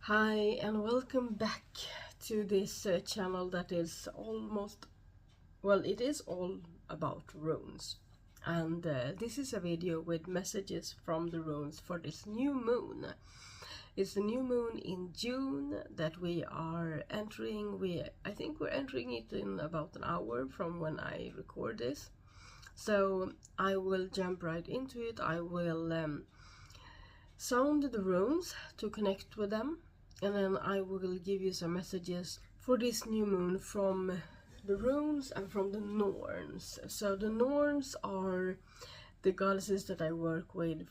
Hi and welcome back to this channel that is it is all about runes. And this is a video with messages from the runes for this new moon. It's a new moon in June that we are entering. I think we're entering it in about an hour from when I record this. So I will jump right into it. I will sound the runes to connect with them. And then I will give you some messages for this new moon from the runes and from the Norns. So the Norns are the goddesses that I work with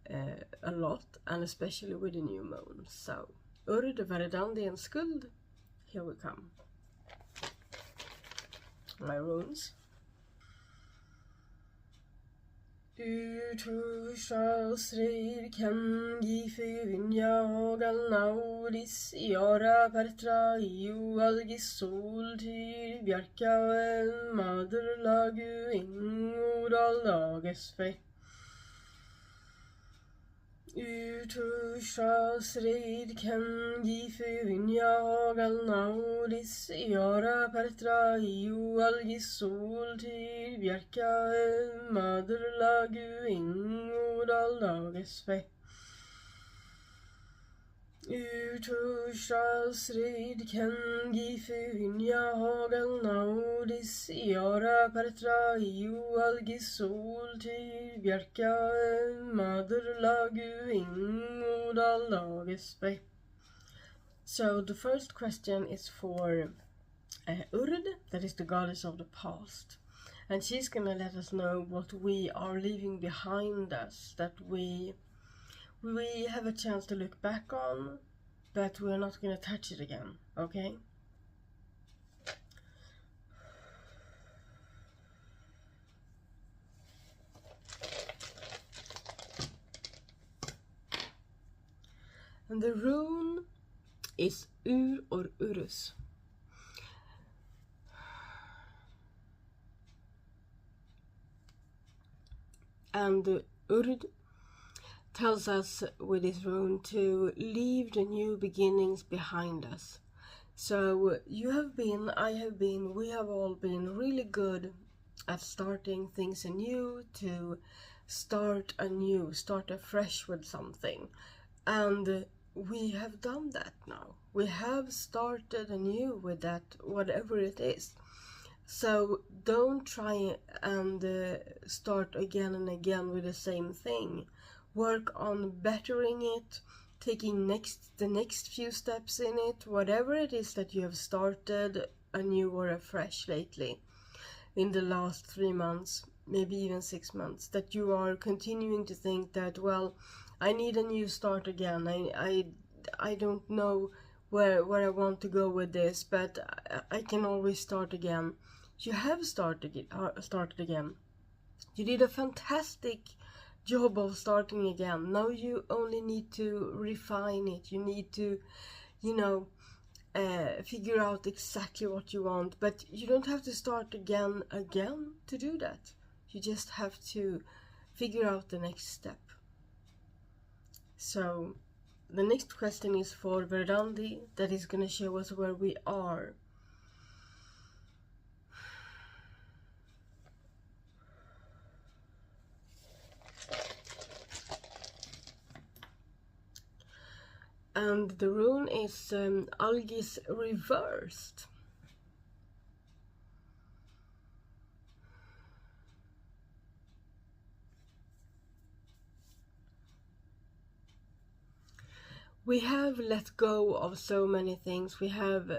a lot, and especially with the new moon. So Urd, Verdandi and Skuld, here we come. My runes. Utushausrir kem gifun jagal naudis iara pertra iu algis soltyr bjarka mader lagu ingordal dages fe. Utushausrir kem gifun jagal naudis iara pertra iu algis soltyr bjarka mader lagu ingordal dages fe. Utushausrid ken gifun jagal naudis iara pertra iu algis soltyr bjarka mader lagu ingordal dages fe. So the first question is for Urd, that is the goddess of the past. And she's gonna let us know what we are leaving behind us, that we have a chance to look back on, but we're not gonna touch it again, okay? And the rune is Ur or Urus. And Urd tells us with this rune to leave the new beginnings behind us. So you have been, I have been, we have all been really good at starting things anew, to start anew, start afresh with something. And we have done that now. We have started anew with that, whatever it is. So don't try and start again and again with the same thing. Work on bettering it, taking the next few steps in it, whatever it is that you have started anew or afresh lately in the last 3 months, maybe even 6 months, that you are continuing to think that, well, I need a new start again. I don't know where I want to go with this, but I can always start again. You have started again. You did a fantastic job of starting again. Now you only need to refine it. You need to, figure out exactly what you want. But you don't have to start again to do that. You just have to figure out the next step. So the next question is for Verdandi, that is going to show us where we are. And the rune is Algis reversed. We have let go of so many things. We have,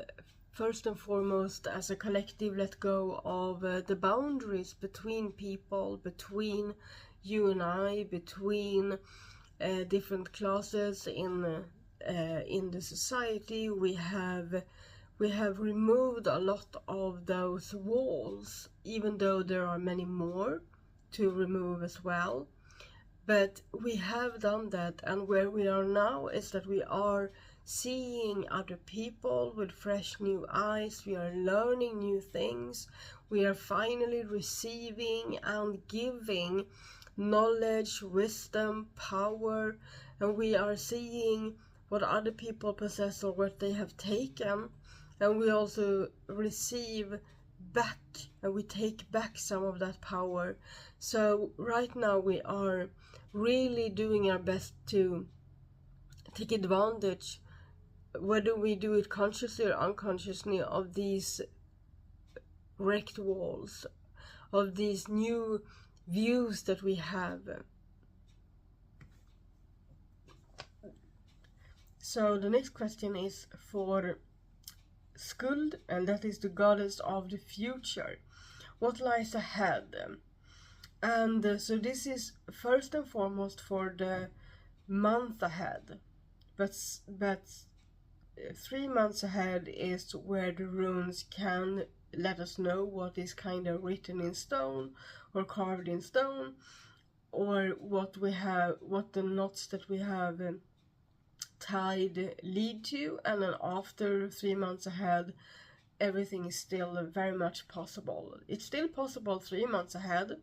first and foremost, as a collective, let go of the boundaries between people, between you and I, between different classes in the society. We have removed a lot of those walls, even though there are many more to remove as well. But we have done that, and where we are now is that we are seeing other people with fresh new eyes. We are learning new things. We are finally receiving and giving knowledge, wisdom, power, and we are seeing what other people possess or what they have taken, and we also receive back, and we take back some of that power. So right now we are really doing our best to take advantage, whether we do it consciously or unconsciously, of these wrecked walls, of these new views that we have. So the next question is for Skuld, and that is the goddess of the future. What lies ahead? And so this is first and foremost for the month ahead, but 3 months ahead is where the runes can let us know what is kind of written in stone or carved in stone, or what we have, what the knots that we have tied lead to. And then after 3 months ahead, everything is still very much possible. It's still possible 3 months ahead,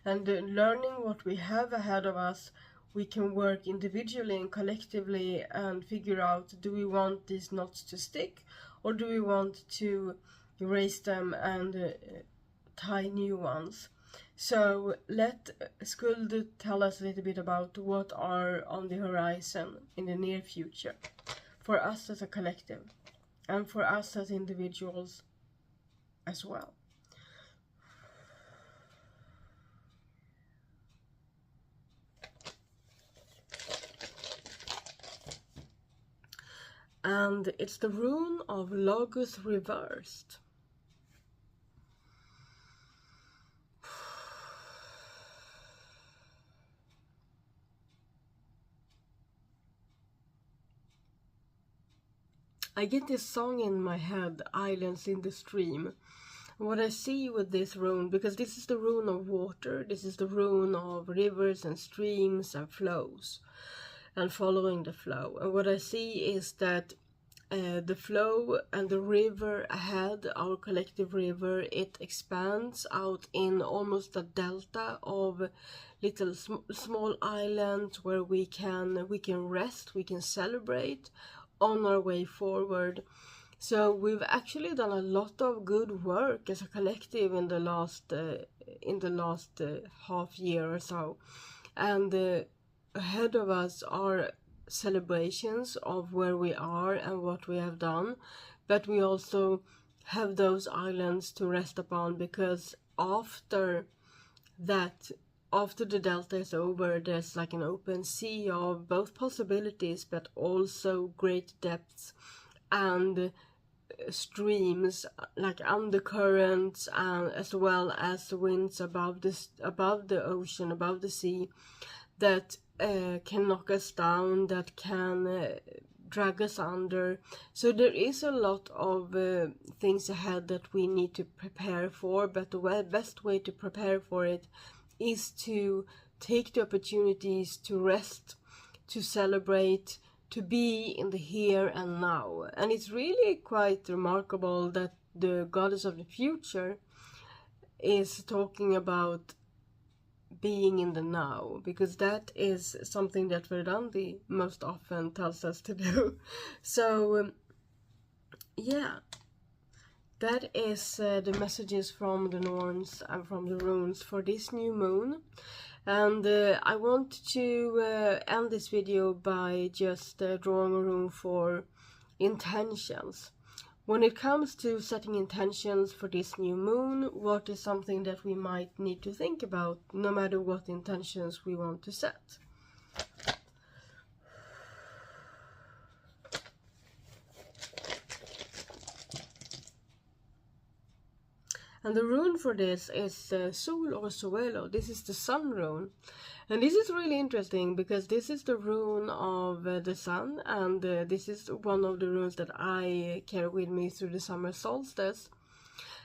and learning what we have ahead of us, we can work individually and collectively and figure out, do we want these knots to stick, or do we want to erase them and tie new ones? So let Skuld tell us a little bit about what are on the horizon in the near future for us as a collective and for us as individuals as well. And it's the rune of Logos reversed. I get this song in my head, Islands in the Stream. What I see with this rune, because this is the rune of water, this is the rune of rivers and streams and flows, and following the flow. And what I see is that the flow and the river ahead, our collective river, it expands out in almost a delta of little small islands where we can rest, we can celebrate on our way forward. So we've actually done a lot of good work as a collective in the last half year or so, and ahead of us are celebrations of where we are and what we have done, but we also have those islands to rest upon, because after that, after the delta is over, there's like an open sea of both possibilities but also great depths and streams, like undercurrents, and as well as the winds above the ocean, above the sea, that can knock us down, that can drag us under. So there is a lot of things ahead that we need to prepare for, but the best way to prepare for it is to take the opportunities to rest, to celebrate, to be in the here and now. And it's really quite remarkable that the goddess of the future is talking about being in the now, because that is something that Verdandi most often tells us to do. So yeah, that is the messages from the Norns and from the runes for this new moon. And I want to end this video by just drawing a rune for intentions. When it comes to setting intentions for this new moon, what is something that we might need to think about, no matter what intentions we want to set? And the rune for this is Sol or Suelo. This is the sun rune. And this is really interesting because this is the rune of the sun, and this is one of the runes that I carry with me through the summer solstice.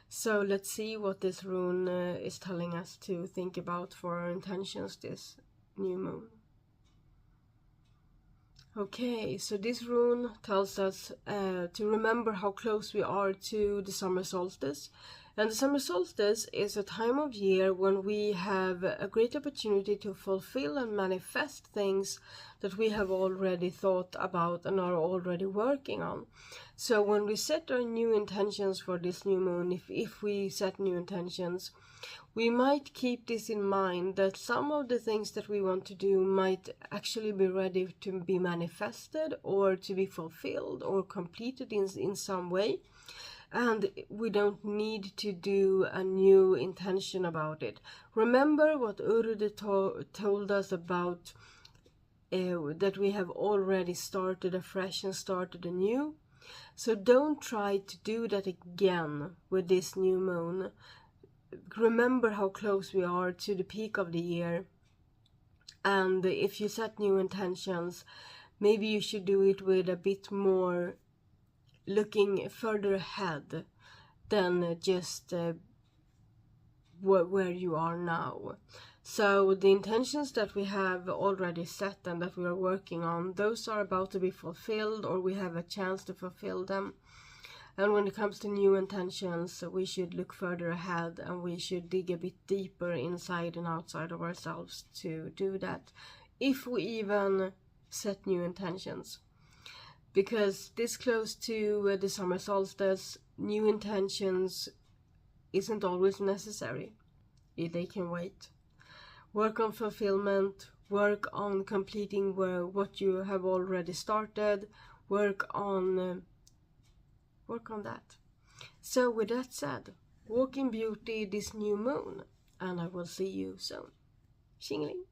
So let's see what this rune is telling us to think about for our intentions this new moon. Okay, so this rune tells us to remember how close we are to the summer solstice, And the summer solstice is a time of year when we have a great opportunity to fulfill and manifest things that we have already thought about and are already working on. So when we set our new intentions for this new moon, if we set new intentions, we might keep this in mind, that some of the things that we want to do might actually be ready to be manifested or to be fulfilled or completed in some way. And we don't need to do a new intention about it. Remember what Urd told us about that we have already started afresh and started anew. So don't try to do that again with this new moon. Remember how close we are to the peak of the year. And if you set new intentions, maybe you should do it with a bit more looking further ahead than just where you are now. So the intentions that we have already set and that we are working on, those are about to be fulfilled, or we have a chance to fulfill them. And when it comes to new intentions, we should look further ahead, and we should dig a bit deeper inside and outside of ourselves to do that, if we even set new intentions. Because this close to the summer solstice, new intentions isn't always necessary. They can wait. Work on fulfillment, work on completing what you have already started, work on that. So with that said, walk in beauty this new moon, and I will see you soon. Xingling.